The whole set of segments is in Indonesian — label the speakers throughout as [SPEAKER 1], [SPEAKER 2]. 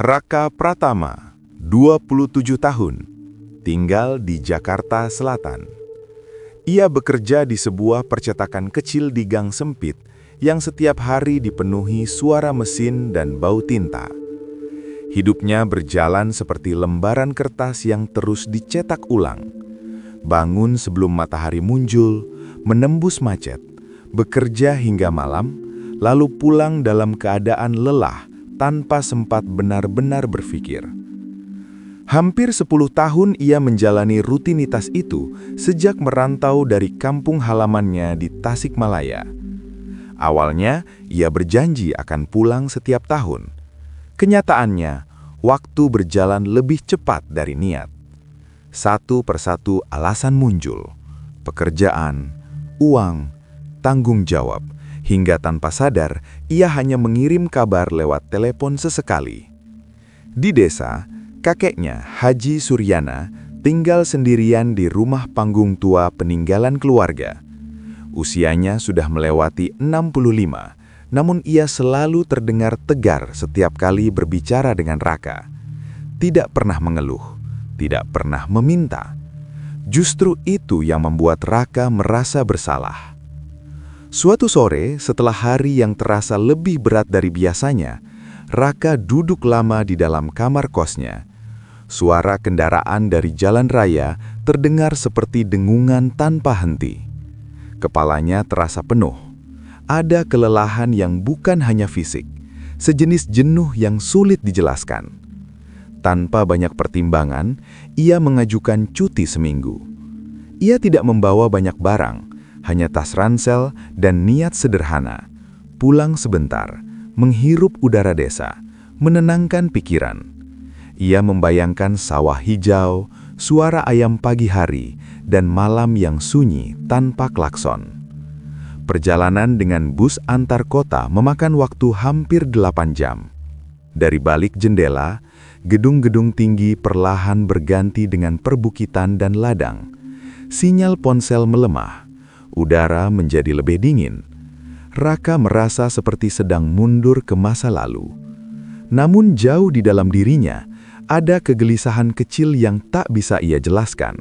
[SPEAKER 1] Raka Pratama, 27 tahun, tinggal di Jakarta Selatan. Ia bekerja di sebuah percetakan kecil di gang sempit yang setiap hari dipenuhi suara mesin dan bau tinta. Hidupnya berjalan seperti lembaran kertas yang terus dicetak ulang. Bangun sebelum matahari muncul, menembus macet, bekerja hingga malam, lalu pulang dalam keadaan lelah tanpa sempat benar-benar berpikir. Hampir 10 tahun ia menjalani rutinitas itu sejak merantau dari kampung halamannya di Tasikmalaya. Awalnya, ia berjanji akan pulang setiap tahun. Kenyataannya, waktu berjalan lebih cepat dari niat. Satu persatu alasan muncul: pekerjaan, uang, tanggung jawab, hingga tanpa sadar ia hanya mengirim kabar lewat telepon sesekali. Di desa, kakeknya, Haji Suryana, tinggal sendirian di rumah panggung tua peninggalan keluarga. Usianya sudah melewati 65, namun ia selalu terdengar tegar setiap kali berbicara dengan Raka. Tidak pernah mengeluh, tidak pernah meminta. Justru itu yang membuat Raka merasa bersalah. Suatu sore, setelah hari yang terasa lebih berat dari biasanya, Raka duduk lama di dalam kamar kosnya. Suara kendaraan dari jalan raya terdengar seperti dengungan tanpa henti. Kepalanya terasa penuh. Ada kelelahan yang bukan hanya fisik, sejenis jenuh yang sulit dijelaskan. Tanpa banyak pertimbangan, ia mengajukan cuti seminggu. Ia tidak membawa banyak barang, hanya tas ransel dan niat sederhana. Pulang sebentar, menghirup udara desa, menenangkan pikiran. Ia membayangkan sawah hijau, suara ayam pagi hari, dan malam yang sunyi tanpa klakson. Perjalanan dengan bus antar kota memakan waktu hampir 8 jam. Dari balik jendela, gedung-gedung tinggi perlahan berganti dengan perbukitan dan ladang. Sinyal ponsel melemah, udara menjadi lebih dingin. Raka merasa seperti sedang mundur ke masa lalu. Namun jauh di dalam dirinya, ada kegelisahan kecil yang tak bisa ia jelaskan.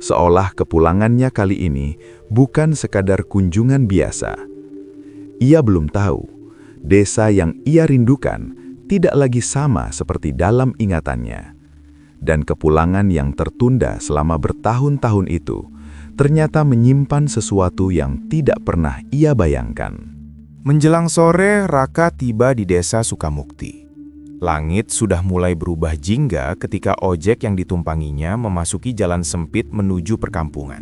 [SPEAKER 1] Seolah kepulangannya kali ini bukan sekadar kunjungan biasa. Ia belum tahu, desa yang ia rindukan tidak lagi sama seperti dalam ingatannya. Dan kepulangan yang tertunda selama bertahun-tahun itu ternyata menyimpan sesuatu yang tidak pernah ia bayangkan.
[SPEAKER 2] Menjelang sore, Raka tiba di desa Sukamukti. Langit sudah mulai berubah jingga ketika ojek yang ditumpanginya memasuki jalan sempit menuju perkampungan.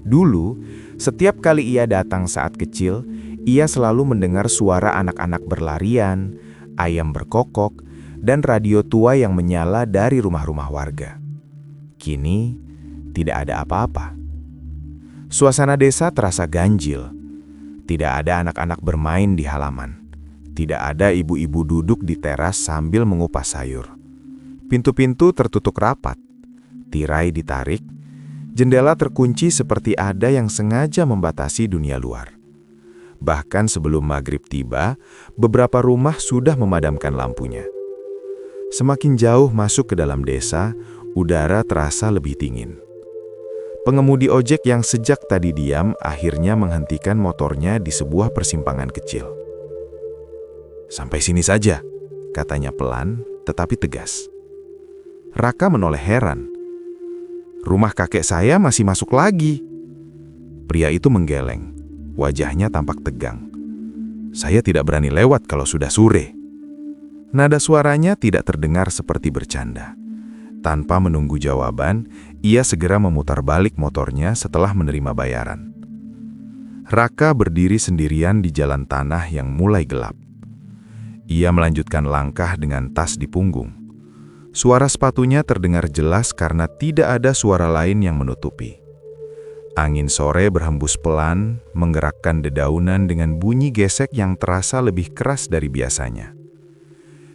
[SPEAKER 2] Dulu, setiap kali ia datang saat kecil, ia selalu mendengar suara anak-anak berlarian, ayam berkokok, dan radio tua yang menyala dari rumah-rumah warga. Kini, tidak ada apa-apa. Suasana desa terasa ganjil. Tidak ada anak-anak bermain di halaman. Tidak ada ibu-ibu duduk di teras sambil mengupas sayur. Pintu-pintu tertutup rapat. Tirai ditarik. Jendela terkunci seperti ada yang sengaja membatasi dunia luar. Bahkan sebelum maghrib tiba, beberapa rumah sudah memadamkan lampunya. Semakin jauh masuk ke dalam desa, udara terasa lebih dingin. Pengemudi ojek yang sejak tadi diam akhirnya menghentikan motornya di sebuah persimpangan kecil. "Sampai sini saja," katanya pelan tetapi tegas. Raka menoleh heran. "Rumah kakek saya masih masuk lagi." Pria itu menggeleng, wajahnya tampak tegang. "Saya tidak berani lewat kalau sudah sore." Nada suaranya tidak terdengar seperti bercanda. Tanpa menunggu jawaban, ia segera memutar balik motornya setelah menerima bayaran. Raka berdiri sendirian di jalan tanah yang mulai gelap. Ia melanjutkan langkah dengan tas di punggung. Suara sepatunya terdengar jelas karena tidak ada suara lain yang menutupi. Angin sore berhembus pelan, menggerakkan dedaunan dengan bunyi gesek yang terasa lebih keras dari biasanya.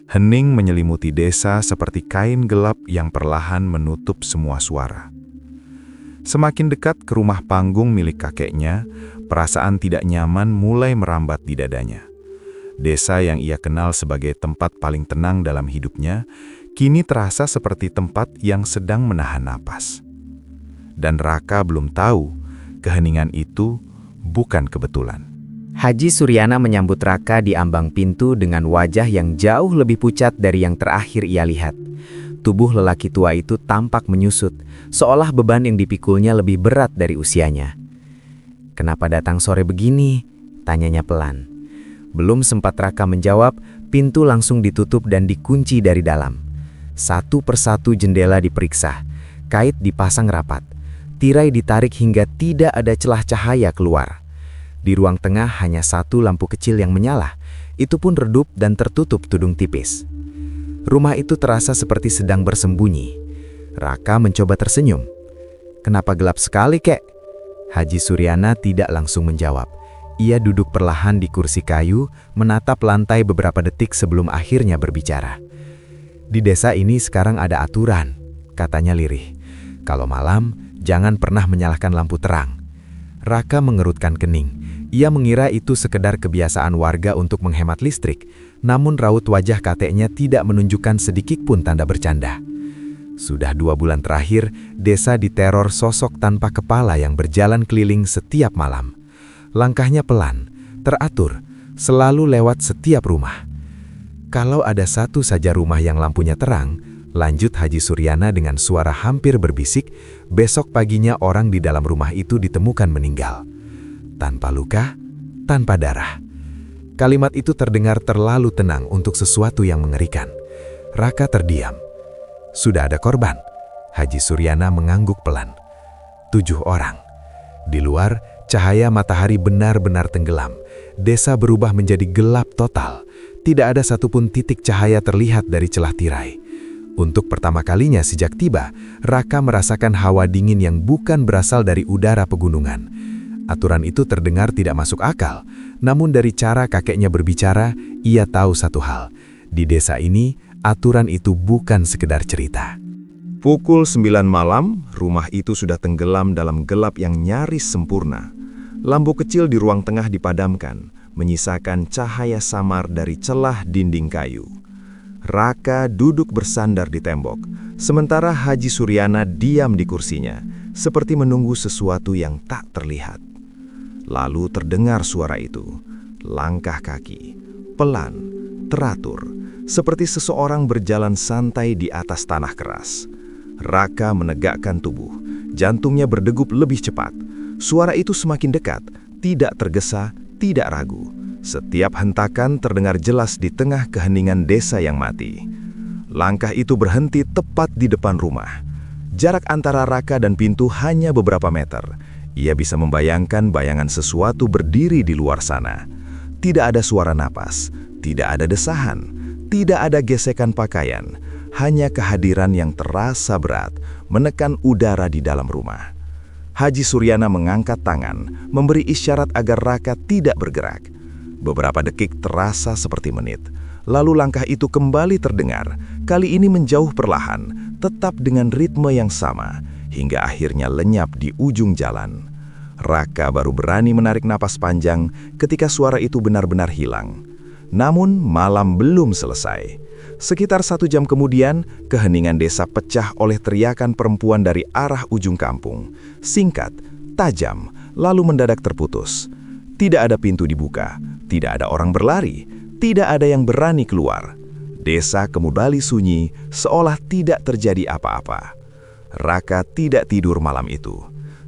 [SPEAKER 2] Hening menyelimuti desa seperti kain gelap yang perlahan menutup semua suara. Semakin dekat ke rumah panggung milik kakeknya, perasaan tidak nyaman mulai merambat di dadanya. Desa yang ia kenal sebagai tempat paling tenang dalam hidupnya, kini terasa seperti tempat yang sedang menahan napas. Dan Raka belum tahu, keheningan itu bukan kebetulan.
[SPEAKER 3] Haji Suryana menyambut Raka di ambang pintu dengan wajah yang jauh lebih pucat dari yang terakhir ia lihat. Tubuh lelaki tua itu tampak menyusut, seolah beban yang dipikulnya lebih berat dari usianya. "Kenapa datang sore begini?" tanyanya pelan. Belum sempat Raka menjawab, pintu langsung ditutup dan dikunci dari dalam. Satu persatu jendela diperiksa, kait dipasang rapat, tirai ditarik hingga tidak ada celah cahaya keluar. Di ruang tengah hanya satu lampu kecil yang menyala, itu pun redup dan tertutup tudung tipis. Rumah itu terasa seperti sedang bersembunyi. Raka mencoba tersenyum. "Kenapa gelap sekali, kek?" Haji Suryana tidak langsung menjawab. Ia duduk perlahan di kursi kayu, menatap lantai beberapa detik sebelum akhirnya berbicara. "Di desa ini sekarang ada aturan," katanya lirih. "Kalau malam, jangan pernah menyalakan lampu terang." Raka mengerutkan kening. Ia mengira itu sekedar kebiasaan warga untuk menghemat listrik, namun raut wajah kakeknya tidak menunjukkan sedikit pun tanda bercanda. Sudah 2 bulan terakhir, desa diteror sosok tanpa kepala yang berjalan keliling setiap malam. Langkahnya pelan, teratur, selalu lewat setiap rumah. "Kalau ada satu saja rumah yang lampunya terang," lanjut Haji Suryana dengan suara hampir berbisik, "besok paginya orang di dalam rumah itu ditemukan meninggal. Tanpa luka, tanpa darah." Kalimat itu terdengar terlalu tenang untuk sesuatu yang mengerikan. Raka terdiam. "Sudah ada korban?" Haji Suryana mengangguk pelan. 7 orang. Di luar, cahaya matahari benar-benar tenggelam. Desa berubah menjadi gelap total. Tidak ada satupun titik cahaya terlihat dari celah tirai. Untuk pertama kalinya sejak tiba, Raka merasakan hawa dingin yang bukan berasal dari udara pegunungan. Aturan itu terdengar tidak masuk akal, namun dari cara kakeknya berbicara, ia tahu satu hal. Di desa ini, aturan itu bukan sekedar cerita.
[SPEAKER 1] Pukul 9 malam, rumah itu sudah tenggelam dalam gelap yang nyaris sempurna. Lampu kecil di ruang tengah dipadamkan, menyisakan cahaya samar dari celah dinding kayu. Raka duduk bersandar di tembok, sementara Haji Suryana diam di kursinya, seperti menunggu sesuatu yang tak terlihat. Lalu terdengar suara itu, langkah kaki, pelan, teratur, seperti seseorang berjalan santai di atas tanah keras. Raka menegakkan tubuh, jantungnya berdegup lebih cepat. Suara itu semakin dekat, tidak tergesa, tidak ragu. Setiap hentakan terdengar jelas di tengah keheningan desa yang mati. Langkah itu berhenti tepat di depan rumah. Jarak antara Raka dan pintu hanya beberapa meter. Ia bisa membayangkan bayangan sesuatu berdiri di luar sana. Tidak ada suara napas, tidak ada desahan, tidak ada gesekan pakaian. Hanya kehadiran yang terasa berat menekan udara di dalam rumah. Haji Suryana mengangkat tangan, memberi isyarat agar Raka tidak bergerak. Beberapa detik terasa seperti menit. Lalu langkah itu kembali terdengar, kali ini menjauh perlahan, tetap dengan ritme yang sama, hingga akhirnya lenyap di ujung jalan. Raka baru berani menarik napas panjang ketika suara itu benar-benar hilang. Namun malam belum selesai. Sekitar 1 jam kemudian, keheningan desa pecah oleh teriakan perempuan dari arah ujung kampung. Singkat, tajam, lalu mendadak terputus. Tidak ada pintu dibuka, tidak ada orang berlari, tidak ada yang berani keluar. Desa kembali sunyi, seolah tidak terjadi apa-apa. Raka tidak tidur malam itu.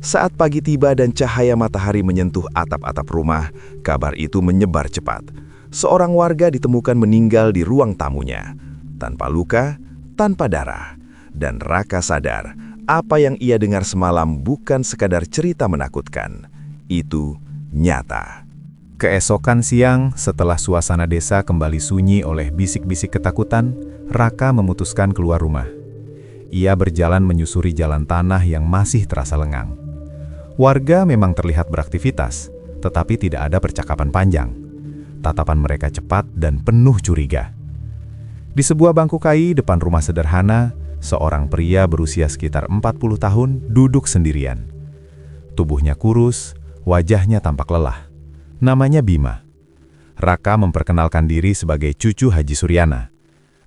[SPEAKER 1] Saat pagi tiba dan cahaya matahari menyentuh atap-atap rumah, kabar itu menyebar cepat. Seorang warga ditemukan meninggal di ruang tamunya, tanpa luka, tanpa darah. Dan Raka sadar, apa yang ia dengar semalam bukan sekadar cerita menakutkan. Itu nyata.
[SPEAKER 2] Keesokan siang, setelah suasana desa kembali sunyi oleh bisik-bisik ketakutan, Raka memutuskan keluar rumah. Ia berjalan menyusuri jalan tanah yang masih terasa lengang. Warga memang terlihat beraktivitas, tetapi tidak ada percakapan panjang. Tatapan mereka cepat dan penuh curiga. Di sebuah bangku kayu depan rumah sederhana, seorang pria berusia sekitar 40 tahun duduk sendirian. Tubuhnya kurus, wajahnya tampak lelah. Namanya Bima. Raka memperkenalkan diri sebagai cucu Haji Suryana.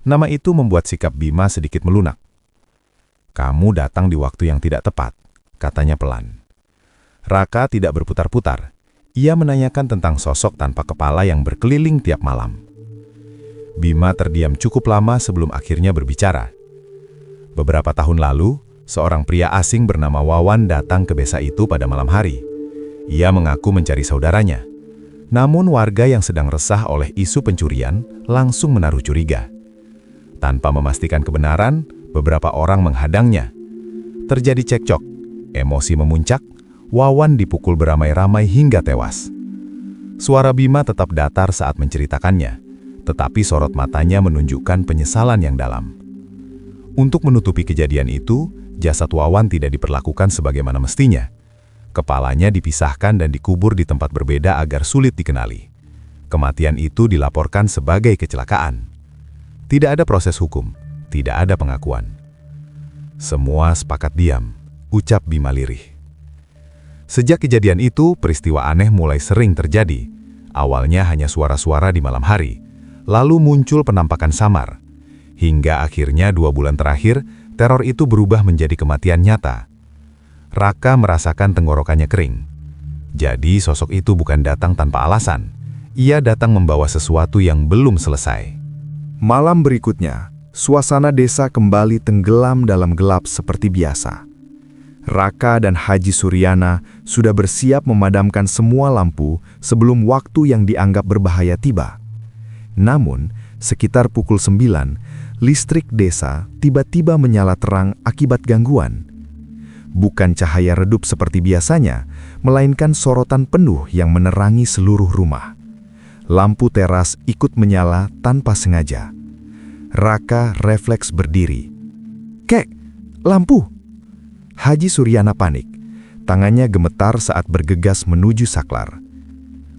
[SPEAKER 2] Nama itu membuat sikap Bima sedikit melunak. "Kamu datang di waktu yang tidak tepat," katanya pelan. Raka tidak berputar-putar. Ia menanyakan tentang sosok tanpa kepala yang berkeliling tiap malam. Bima terdiam cukup lama sebelum akhirnya berbicara. Beberapa tahun lalu, seorang pria asing bernama Wawan datang ke desa itu pada malam hari. Ia mengaku mencari saudaranya. Namun warga yang sedang resah oleh isu pencurian langsung menaruh curiga. Tanpa memastikan kebenaran, beberapa orang menghadangnya. Terjadi cekcok, emosi memuncak, Wawan dipukul beramai-ramai hingga tewas. Suara Bima tetap datar saat menceritakannya, tetapi sorot matanya menunjukkan penyesalan yang dalam. Untuk menutupi kejadian itu, jasad Wawan tidak diperlakukan sebagaimana mestinya. Kepalanya dipisahkan dan dikubur di tempat berbeda agar sulit dikenali. Kematian itu dilaporkan sebagai kecelakaan. Tidak ada proses hukum, tidak ada pengakuan. Semua sepakat diam, ucap Bima lirih. Sejak kejadian itu, peristiwa aneh mulai sering terjadi. Awalnya hanya suara-suara di malam hari, lalu muncul penampakan samar. Hingga akhirnya 2 bulan terakhir, teror itu berubah menjadi kematian nyata. Raka merasakan tenggorokannya kering. Jadi sosok itu bukan datang tanpa alasan. Ia datang membawa sesuatu yang belum selesai.
[SPEAKER 1] Malam berikutnya, suasana desa kembali tenggelam dalam gelap seperti biasa. Raka dan Haji Suryana sudah bersiap memadamkan semua lampu sebelum waktu yang dianggap berbahaya tiba. Namun, sekitar pukul 9, listrik desa tiba-tiba menyala terang akibat gangguan. Bukan cahaya redup seperti biasanya, melainkan sorotan penuh yang menerangi seluruh rumah. Lampu teras ikut menyala tanpa sengaja. Raka refleks berdiri. "Kek, lampu!" Haji Suryana panik. Tangannya gemetar saat bergegas menuju saklar.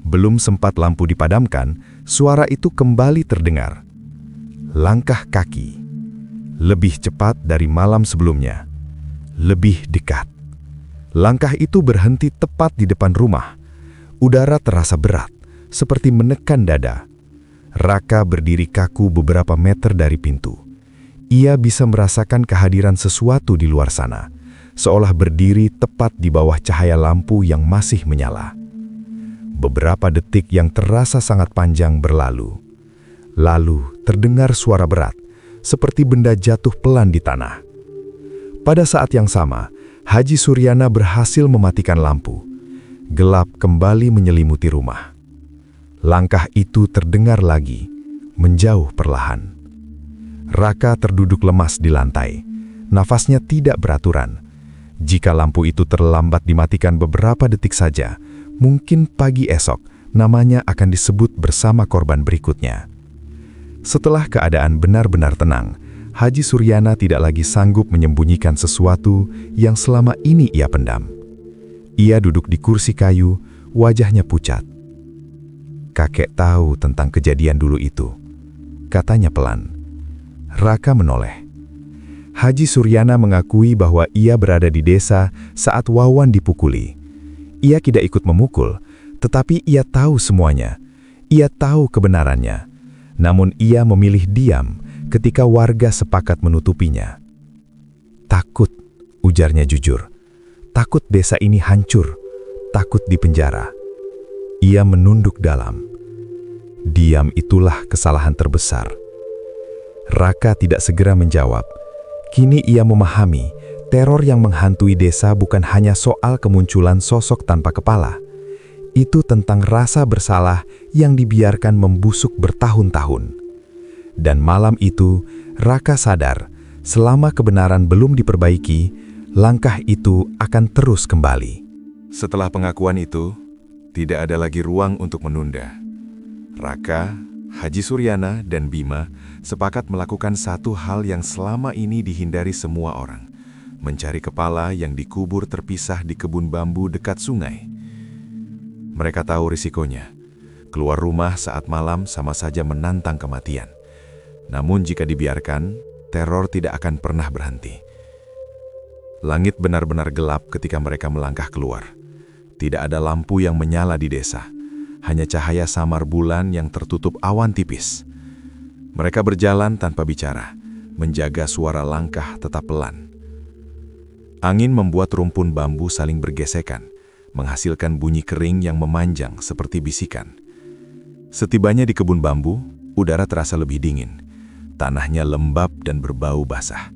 [SPEAKER 1] Belum sempat lampu dipadamkan, suara itu kembali terdengar. Langkah kaki. Lebih cepat dari malam sebelumnya. Lebih dekat. Langkah itu berhenti tepat di depan rumah. Udara terasa berat, seperti menekan dada. Raka berdiri kaku beberapa meter dari pintu. Ia bisa merasakan kehadiran sesuatu di luar sana, seolah berdiri tepat di bawah cahaya lampu yang masih menyala. Beberapa detik yang terasa sangat panjang berlalu. Lalu terdengar suara berat, seperti benda jatuh pelan di tanah. Pada saat yang sama, Haji Suryana berhasil mematikan lampu. Gelap kembali menyelimuti rumah. Langkah itu terdengar lagi, menjauh perlahan. Raka terduduk lemas di lantai. Nafasnya tidak beraturan. Jika lampu itu terlambat dimatikan beberapa detik saja, mungkin pagi esok namanya akan disebut bersama korban berikutnya. Setelah keadaan benar-benar tenang, Haji Suryana tidak lagi sanggup menyembunyikan sesuatu yang selama ini ia pendam. Ia duduk di kursi kayu, wajahnya pucat. "Kakek tahu tentang kejadian dulu itu," katanya pelan. Raka menoleh. Haji Suryana mengakui bahwa ia berada di desa saat Wawan dipukuli. Ia tidak ikut memukul, tetapi ia tahu semuanya. Ia tahu kebenarannya. Namun ia memilih diam ketika warga sepakat menutupinya. "Takut," ujarnya jujur. "Takut desa ini hancur, takut dipenjara." Ia menunduk dalam. Diam itulah kesalahan terbesar. Raka tidak segera menjawab. Kini ia memahami, teror yang menghantui desa bukan hanya soal kemunculan sosok tanpa kepala. Itu tentang rasa bersalah yang dibiarkan membusuk bertahun-tahun. Dan malam itu, Raka sadar, selama kebenaran belum diperbaiki, langkah itu akan terus kembali. Setelah pengakuan itu, tidak ada lagi ruang untuk menunda. Raka, Haji Suryana, dan Bima sepakat melakukan satu hal yang selama ini dihindari semua orang. Mencari kepala yang dikubur terpisah di kebun bambu dekat sungai. Mereka tahu risikonya. Keluar rumah saat malam sama saja menantang kematian. Namun jika dibiarkan, teror tidak akan pernah berhenti. Langit benar-benar gelap ketika mereka melangkah keluar. Tidak ada lampu yang menyala di desa. hanya cahaya samar bulan yang tertutup awan tipis. Mereka berjalan tanpa bicara, menjaga suara langkah tetap pelan. Angin membuat rumpun bambu saling bergesekan, menghasilkan bunyi kering yang memanjang seperti bisikan. Setibanya di kebun bambu, udara terasa lebih dingin. Tanahnya lembab dan berbau basah.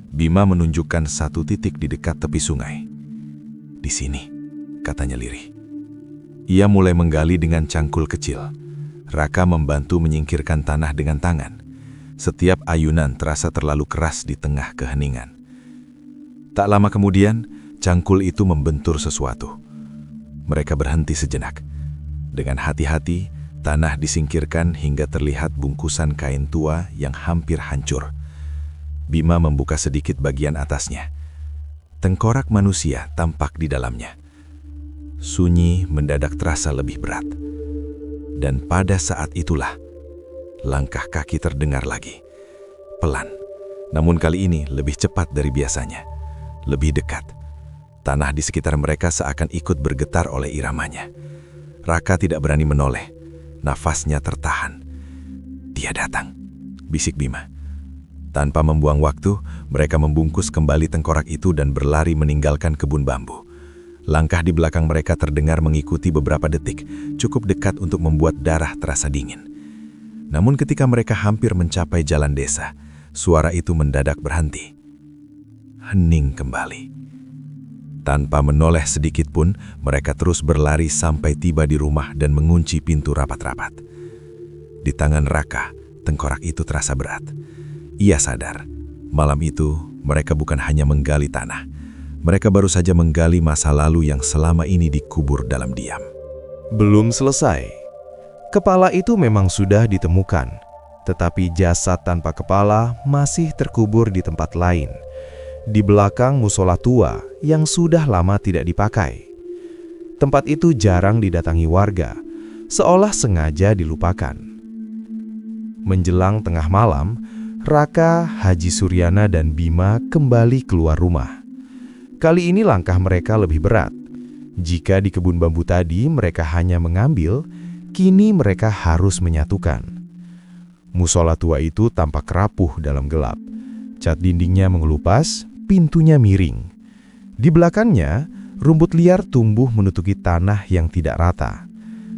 [SPEAKER 1] Bima menunjukkan satu titik di dekat tepi sungai. "Di sini," katanya lirih. Ia mulai menggali dengan cangkul kecil. Raka membantu menyingkirkan tanah dengan tangan. Setiap ayunan terasa terlalu keras di tengah keheningan. Tak lama kemudian, cangkul itu membentur sesuatu. Mereka berhenti sejenak. Dengan hati-hati, tanah disingkirkan hingga terlihat bungkusan kain tua yang hampir hancur. Bima membuka sedikit bagian atasnya. Tengkorak manusia tampak di dalamnya. Sunyi mendadak terasa lebih berat. Dan pada saat itulah, langkah kaki terdengar lagi. Pelan, namun kali ini lebih cepat dari biasanya. Lebih dekat. Tanah di sekitar mereka seakan ikut bergetar oleh iramanya. Raka tidak berani menoleh. Nafasnya tertahan. "Dia datang," bisik Bima. Tanpa membuang waktu, mereka membungkus kembali tengkorak itu dan berlari meninggalkan kebun bambu. Langkah di belakang mereka terdengar mengikuti beberapa detik, cukup dekat untuk membuat darah terasa dingin. Namun ketika mereka hampir mencapai jalan desa, suara itu mendadak berhenti. Hening kembali. Tanpa menoleh sedikit pun, mereka terus berlari sampai tiba di rumah dan mengunci pintu rapat-rapat. Di tangan Raka, tengkorak itu terasa berat. Ia sadar, malam itu mereka bukan hanya menggali tanah. Mereka baru saja menggali masa lalu yang selama ini dikubur dalam diam.
[SPEAKER 2] Belum selesai. Kepala itu memang sudah ditemukan, tetapi jasad tanpa kepala masih terkubur di tempat lain, di belakang musola tua yang sudah lama tidak dipakai. Tempat itu jarang didatangi warga, seolah sengaja dilupakan. Menjelang tengah malam, Raka, Haji Suryana, dan Bima kembali keluar rumah. Kali ini langkah mereka lebih berat. Jika di kebun bambu tadi mereka hanya mengambil, kini mereka harus menyatukan. Musola tua itu tampak rapuh dalam gelap. Cat dindingnya mengelupas, pintunya miring. Di belakangnya, rumput liar tumbuh menutupi tanah yang tidak rata.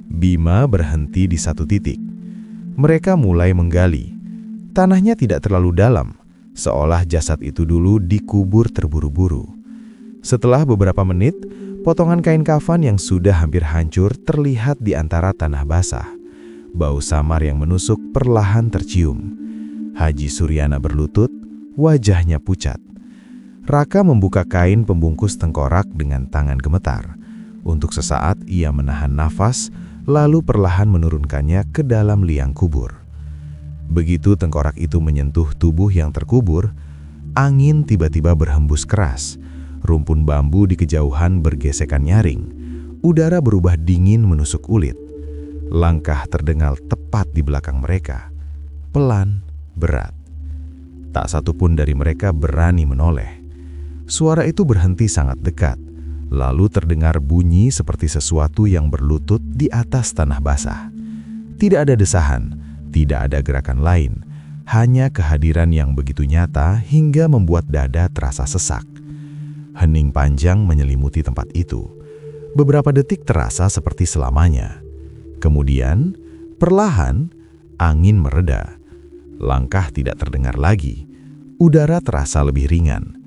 [SPEAKER 2] Bima berhenti di satu titik. Mereka mulai menggali. Tanahnya tidak terlalu dalam, seolah jasad itu dulu dikubur terburu-buru. Setelah beberapa menit, potongan kain kafan yang sudah hampir hancur terlihat di antara tanah basah. Bau samar yang menusuk perlahan tercium. Haji Suryana berlutut, wajahnya pucat. Raka membuka kain pembungkus tengkorak dengan tangan gemetar. Untuk sesaat ia menahan nafas, lalu perlahan menurunkannya ke dalam liang kubur. Begitu tengkorak itu menyentuh tubuh yang terkubur, angin tiba-tiba berhembus keras. Rumpun bambu di kejauhan bergesekan nyaring. Udara berubah dingin menusuk kulit. Langkah terdengar tepat di belakang mereka. Pelan, berat. Tak satu pun dari mereka berani menoleh. Suara itu berhenti sangat dekat. Lalu terdengar bunyi seperti sesuatu yang berlutut di atas tanah basah. Tidak ada desahan, tidak ada gerakan lain. Hanya kehadiran yang begitu nyata hingga membuat dada terasa sesak. Hening panjang menyelimuti tempat itu. Beberapa detik terasa seperti selamanya. Kemudian, perlahan, angin mereda. Langkah tidak terdengar lagi. Udara terasa lebih ringan.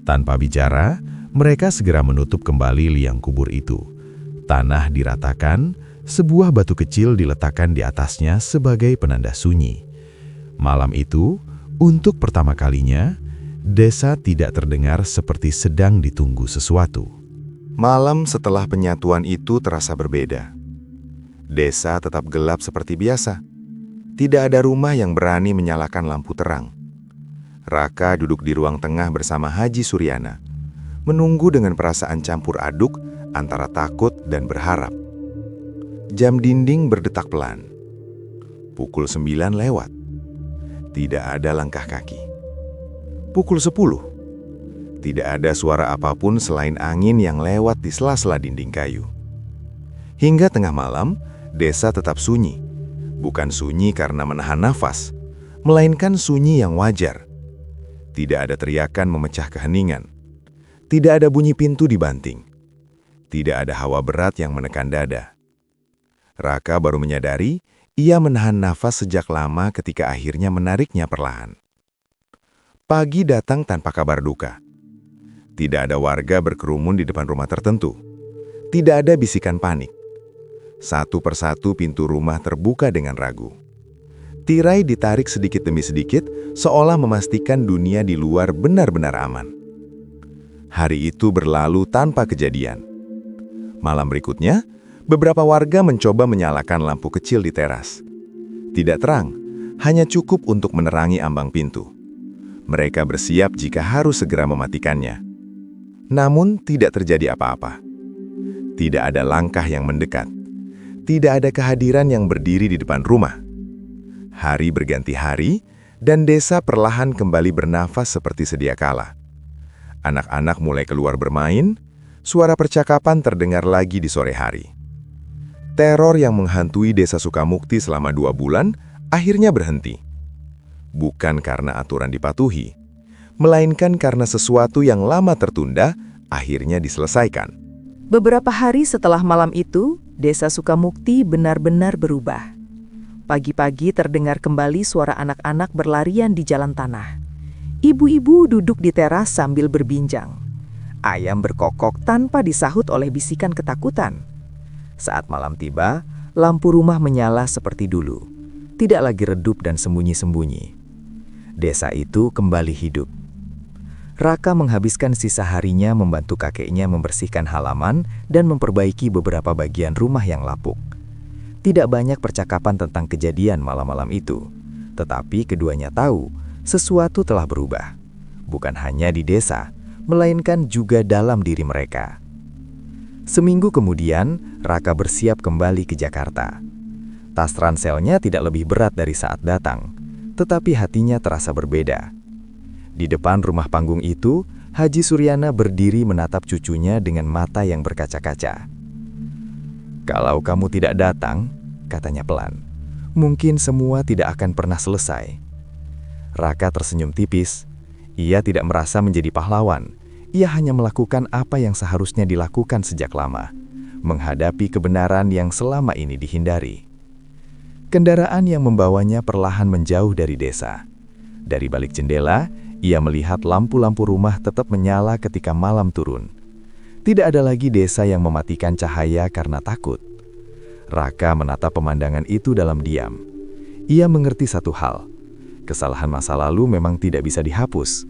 [SPEAKER 2] Tanpa bicara, mereka segera menutup kembali liang kubur itu. Tanah diratakan, sebuah batu kecil diletakkan di atasnya sebagai penanda sunyi. Malam itu, untuk pertama kalinya, desa tidak terdengar seperti sedang ditunggu sesuatu.
[SPEAKER 1] Malam setelah penyatuan itu terasa berbeda. Desa tetap gelap seperti biasa. Tidak ada rumah yang berani menyalakan lampu terang. Raka duduk di ruang tengah bersama Haji Suryana, menunggu dengan perasaan campur aduk antara takut dan berharap. Jam dinding berdetak pelan. Pukul 9 lewat. Tidak ada langkah kaki. Pukul 10. Tidak ada suara apapun selain angin yang lewat di sela-sela dinding kayu. Hingga tengah malam, desa tetap sunyi. Bukan sunyi karena menahan nafas, melainkan sunyi yang wajar. Tidak ada teriakan memecah keheningan. Tidak ada bunyi pintu dibanting. Tidak ada hawa berat yang menekan dada. Raka baru menyadari ia menahan nafas sejak lama ketika akhirnya menariknya perlahan. Pagi datang tanpa kabar duka. Tidak ada warga berkerumun di depan rumah tertentu. Tidak ada bisikan panik. Satu persatu pintu rumah terbuka dengan ragu. Tirai ditarik sedikit demi sedikit, seolah memastikan dunia di luar benar-benar aman. Hari itu berlalu tanpa kejadian. Malam berikutnya, beberapa warga mencoba menyalakan lampu kecil di teras. Tidak terang, hanya cukup untuk menerangi ambang pintu. Mereka bersiap jika harus segera mematikannya. Namun tidak terjadi apa-apa. Tidak ada langkah yang mendekat. Tidak ada kehadiran yang berdiri di depan rumah. Hari berganti hari, dan desa perlahan kembali bernafas seperti sedia kala. Anak-anak mulai keluar bermain, suara percakapan terdengar lagi di sore hari. Teror yang menghantui desa Sukamukti selama 2 bulan akhirnya berhenti. Bukan karena aturan dipatuhi, melainkan karena sesuatu yang lama tertunda akhirnya diselesaikan.
[SPEAKER 4] Beberapa hari setelah malam itu, desa Sukamukti benar-benar berubah. Pagi-pagi terdengar kembali suara anak-anak berlarian di jalan tanah. Ibu-ibu duduk di teras sambil berbincang. Ayam berkokok tanpa disahut oleh bisikan ketakutan. Saat malam tiba, lampu rumah menyala seperti dulu. Tidak lagi redup dan sembunyi-sembunyi. Desa itu kembali hidup. Raka menghabiskan sisa harinya membantu kakeknya membersihkan halaman dan memperbaiki beberapa bagian rumah yang lapuk. Tidak banyak percakapan tentang kejadian malam-malam itu, tetapi keduanya tahu sesuatu telah berubah. Bukan hanya di desa, melainkan juga dalam diri mereka. Seminggu kemudian, Raka bersiap kembali ke Jakarta. Tas ranselnya tidak lebih berat dari saat datang, tetapi hatinya terasa berbeda. Di depan rumah panggung itu, Haji Suryana berdiri menatap cucunya dengan mata yang berkaca-kaca. "Kalau kamu tidak datang," katanya pelan, "mungkin semua tidak akan pernah selesai." Raka tersenyum tipis. Ia tidak merasa menjadi pahlawan. Ia hanya melakukan apa yang seharusnya dilakukan sejak lama, menghadapi kebenaran yang selama ini dihindari. Kendaraan yang membawanya perlahan menjauh dari desa. Dari balik jendela, ia melihat lampu-lampu rumah tetap menyala ketika malam turun. Tidak ada lagi desa yang mematikan cahaya karena takut. Raka menatap pemandangan itu dalam diam. Ia mengerti satu hal. Kesalahan masa lalu memang tidak bisa dihapus.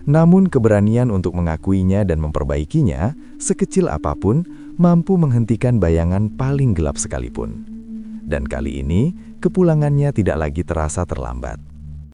[SPEAKER 4] Namun keberanian untuk mengakuinya dan memperbaikinya, sekecil apapun, mampu menghentikan bayangan paling gelap sekalipun. Dan kali ini, kepulangannya tidak lagi terasa terlambat.